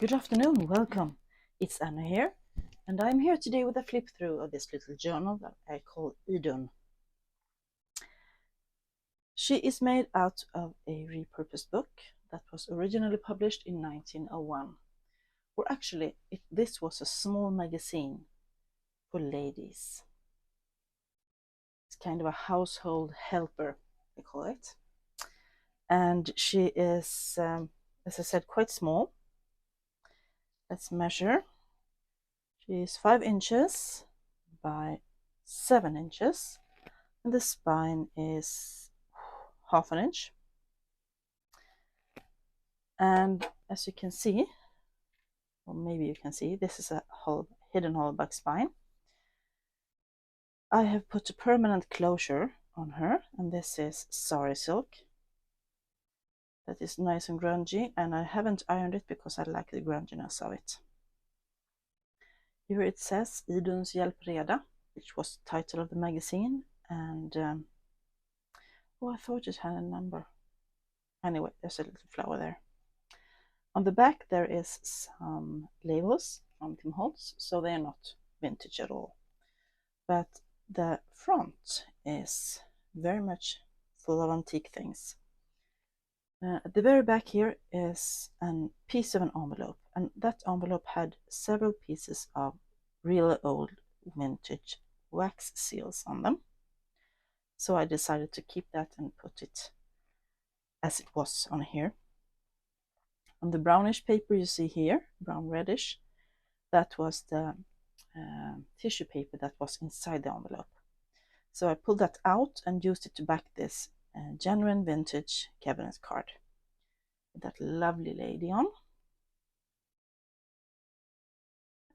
Good afternoon, welcome. It's Anna here, and I'm here today with a flip through of this little journal that I call Idun. She is made out of a repurposed book that was originally published in 1901. Or actually, this was a small magazine for ladies. It's kind of a household helper, I call it. And she is, as I said, quite small. Let's measure. She is 5 inches by 7 inches, and the spine is half an inch. And as you can see, or maybe you can see, this is a hidden hollowback spine. I have put a permanent closure on her, and this is sari silk. That is nice and grungy, and I haven't ironed it because I like the grunginess of it. Here it says Iduns hjälpreda, which was the title of the magazine, and I thought it had a number. Anyway, there's a little flower there. On the back there is some labels from Tim Holtz, so they're not vintage at all. But the front is very much full of antique things. At the very back here is a piece of an envelope, and that envelope had several pieces of real old vintage wax seals on them. So I decided to keep that and put it as it was on here. On the brownish paper you see here, brown reddish, that was the tissue paper that was inside the envelope. So I pulled that out and used it to back this genuine vintage cabinet card with that lovely lady on.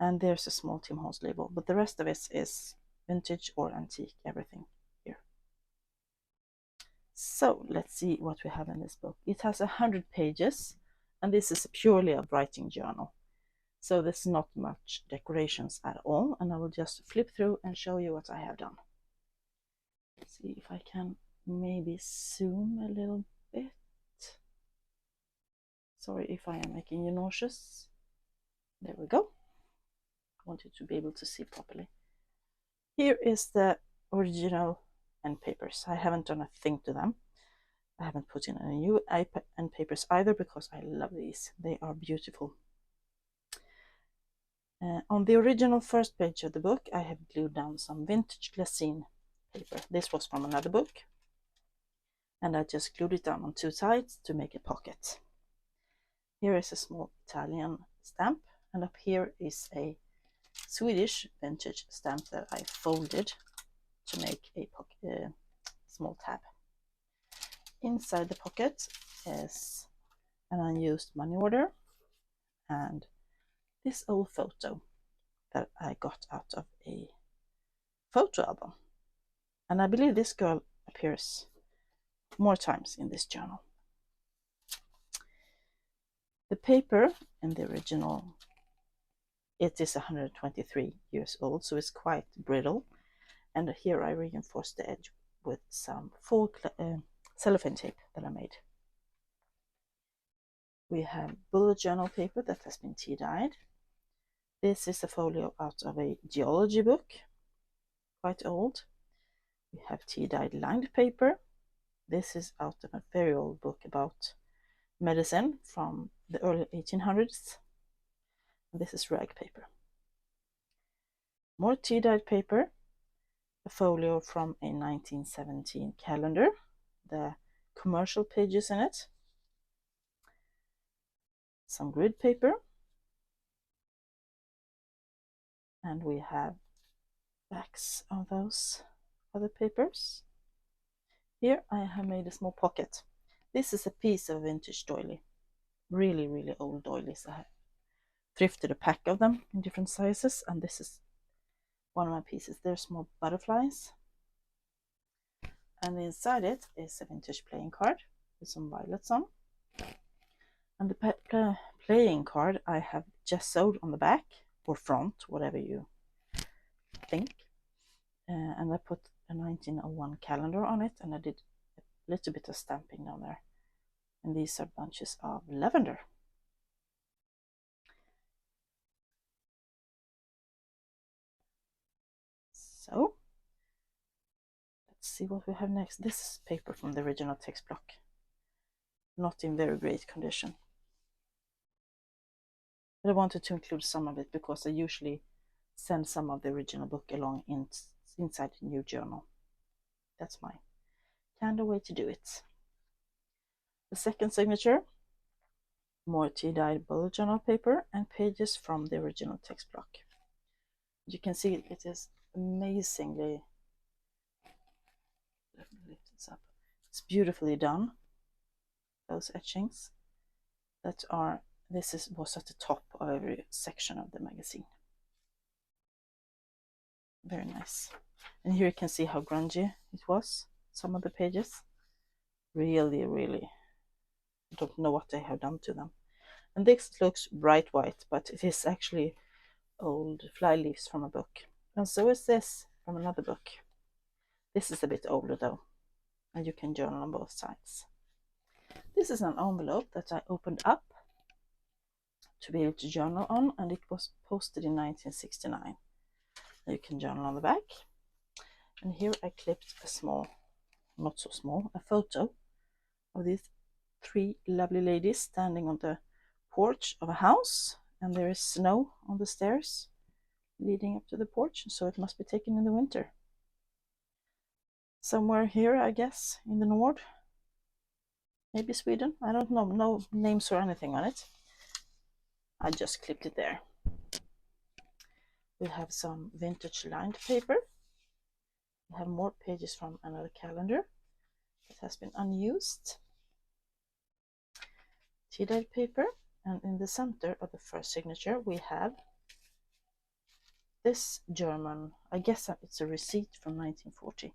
And there's a small Tim Holtz label, but the rest of it is vintage or antique, everything here. So let's see what we have in this book. It has 100 pages, and this is purely a writing journal. So there's not much decorations at all, and I will just flip through and show you what I have done. Let's see if I can maybe zoom a little bit. Sorry if I am making you nauseous. There we go. I want you to be able to see properly. Here is the original end papers. I haven't done a thing to them. I haven't put in any new end papers either because I love these. They are beautiful. On the original first page of the book, I have glued down some vintage glassine paper. This was from another book, and I just glued it down on two sides to make a pocket. Here is a small Italian stamp, and up here is a Swedish vintage stamp that I folded to make a small tab. Inside the pocket is an unused money order and this old photo that I got out of a photo album. And I believe this girl appears more times in this journal. The paper in the original, it is 123 years old, so it's quite brittle. And here I reinforced the edge with some full cellophane tape that I made. We have bullet journal paper that has been tea dyed. This is a folio out of a geology book, quite old. We have tea dyed lined paper. This is out of a very old book about medicine from the early 1800s. And this is rag paper. More tea dyed paper, a folio from a 1917 calendar, the commercial pages in it. Some grid paper, and we have backs of those other papers. Here I have made a small pocket. This is a piece of vintage doily, really old doilies. I have thrifted a pack of them in different sizes, and this is one of my pieces. They're small butterflies, and inside it is a vintage playing card with some violets on. And the playing card I have gessoed on the back or front, whatever you think. And I put a 1901 calendar on it, and I did a little bit of stamping down there. And these are bunches of lavender. So let's see what we have next. This is paper from the original text block, not in very great condition. But I wanted to include some of it because I usually send some of the original book along inside the new journal. That's my kind of way to do it. The second signature, more tea-dyed bullet journal paper and pages from the original text block. You can see it is amazingly, let me lift this up. It's beautifully done. Those etchings that are, was at the top of every section of the magazine. Very nice. And here you can see how grungy it was. Some of the pages, really, I don't know what they have done to them. And this looks bright white, but it is actually old fly leaves from a book. And so is this from another book. This is a bit older though, and you can journal on both sides. This is an envelope that I opened up to be able to journal on, and it was posted in 1969. You can journal on the back. And here I clipped a small, not so small, a photo of these three lovely ladies standing on the porch of a house, and there is snow on the stairs leading up to the porch, so it must be taken in the winter. Somewhere here, I guess, in the north, maybe Sweden, I don't know, no names or anything on it. I just clipped it there. We have some vintage lined paper. We have more pages from another calendar that has been unused. Tea-dyed paper, and in the center of the first signature we have this German, I guess it's a receipt from 1940.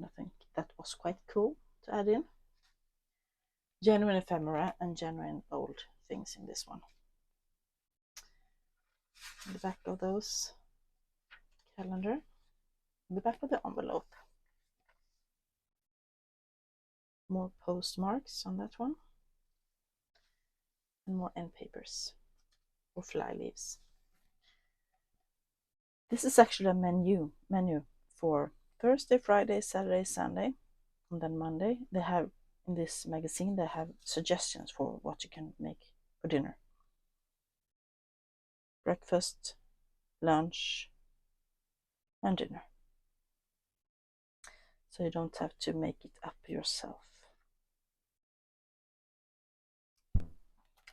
I think that was quite cool to add in. Genuine ephemera and genuine old things in this one. The back of those calendar, the back of the envelope. More postmarks on that one, and more end papers or fly leaves. This is actually a menu for Thursday, Friday, Saturday, Sunday, and then Monday. They have, in this magazine, they have suggestions for what you can make for dinner. Breakfast, lunch, and dinner. So you don't have to make it up yourself.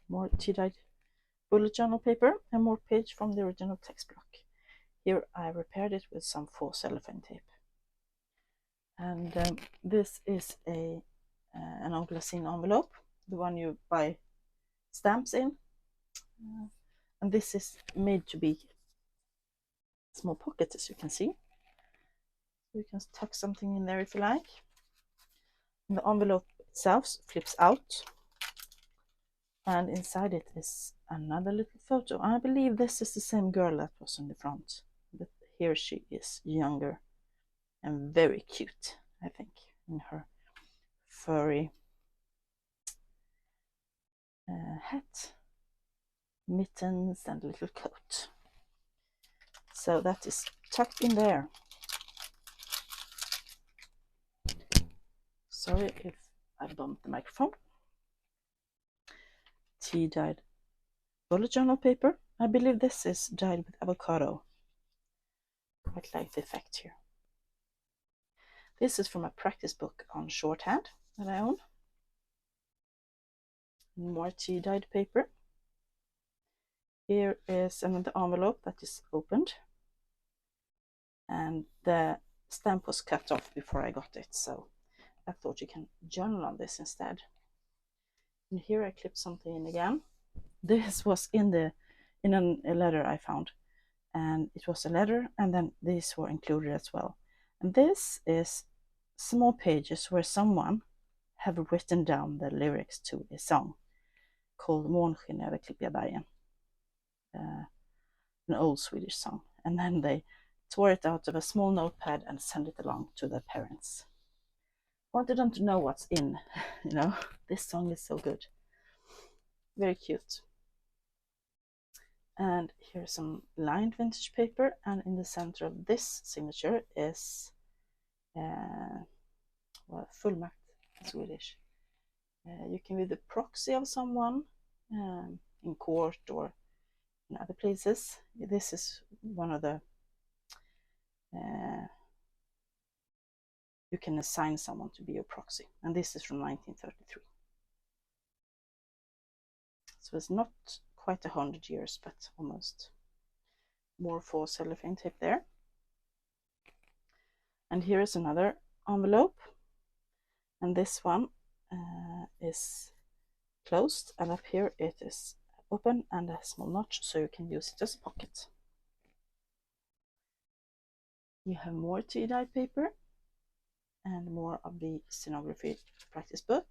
More tea-dyed bullet journal paper and more page from the original text block. Here I repaired it with some faux cellophane tape. And this is an Anglacine envelope, the one you buy stamps in. And this is made to be small pockets, as you can see. So you can tuck something in there if you like. And the envelope itself flips out, and inside it is another little photo. I believe this is the same girl that was in the front, but here she is younger and very cute, I think, in her furry hat, mittens, and little coat. So that is tucked in there. Sorry if I bumped the microphone. Tea-dyed bullet journal paper. I believe this is dyed with avocado. Quite like the effect here. This is from a practice book on shorthand that I own. More tea-dyed paper. Here is another envelope that is opened, and the stamp was cut off before I got it, so I thought you can journal on this instead. And here I clipped something in again. This was in a letter I found, and it was a letter, and then these were included as well. And this is small pages where someone have written down the lyrics to a song called Månsken över klippiga bergen, an old Swedish song, and then they tore it out of a small notepad and sent it along to their parents. Wanted them to know what's in, you know. This song is so good, very cute. And here's some lined vintage paper, and in the center of this signature is well, fullmakt in Swedish. You can be the proxy of someone in court or in other places. This is one of the you can assign someone to be your proxy, and this is from 1933. So it's not quite 100 years, but almost. More for cellophane tape there. And here is another envelope, and this one is closed, and up here it is open and a small notch, so you can use it as a pocket. You have more tea dyed paper and more of the scenography practice book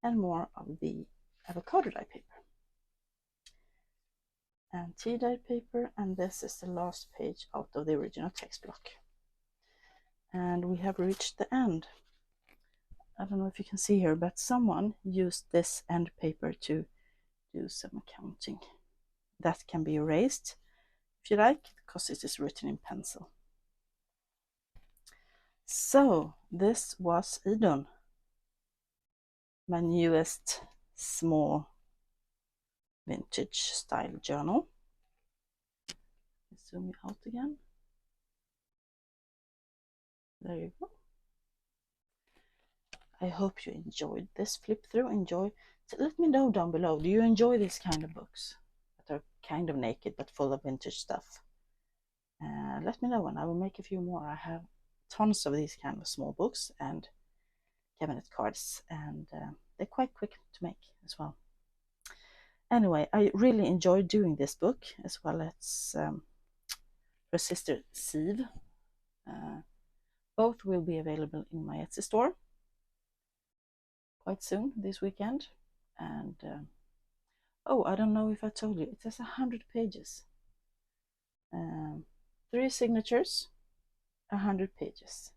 and more of the avocado dye paper and tea dyed paper, and this is the last page out of the original text block. And we have reached the end. I don't know if you can see here, but someone used this end paper to do some accounting. That can be erased if you like, because it is written in pencil. So this was Idun, my newest small vintage style journal. Let's zoom you out again. There you go. I hope you enjoyed this flip through. Let me know down below, do you enjoy these kind of books that are kind of naked but full of vintage stuff? Let me know and I will make a few more. I have tons of these kind of small books and cabinet cards, and they're quite quick to make as well. Anyway, I really enjoyed doing this book, as well as her sister Siv. Both will be available in my Etsy store quite soon this weekend. And oh, I don't know if I told you, it has 100 pages, 3 signatures, 100 pages.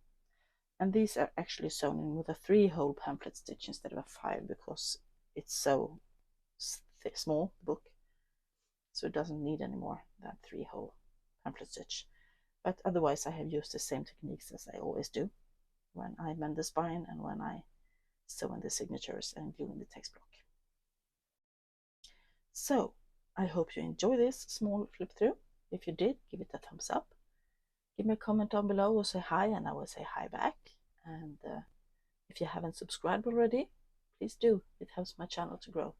And these are actually sewn in with a 3-hole pamphlet stitch instead of a 5, because it's so small, the book, so it doesn't need any more than 3-hole pamphlet stitch. But otherwise I have used the same techniques as I always do when I mend the spine and when I sew in the signatures and glue in the text block. So I hope you enjoy this small flip through. If you did, give it a thumbs up. Give me a comment down below or say hi, and I will say hi back. And if you haven't subscribed already, please do. It helps my channel to grow.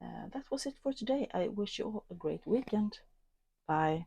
That was it for today. I wish you all a great weekend. Bye.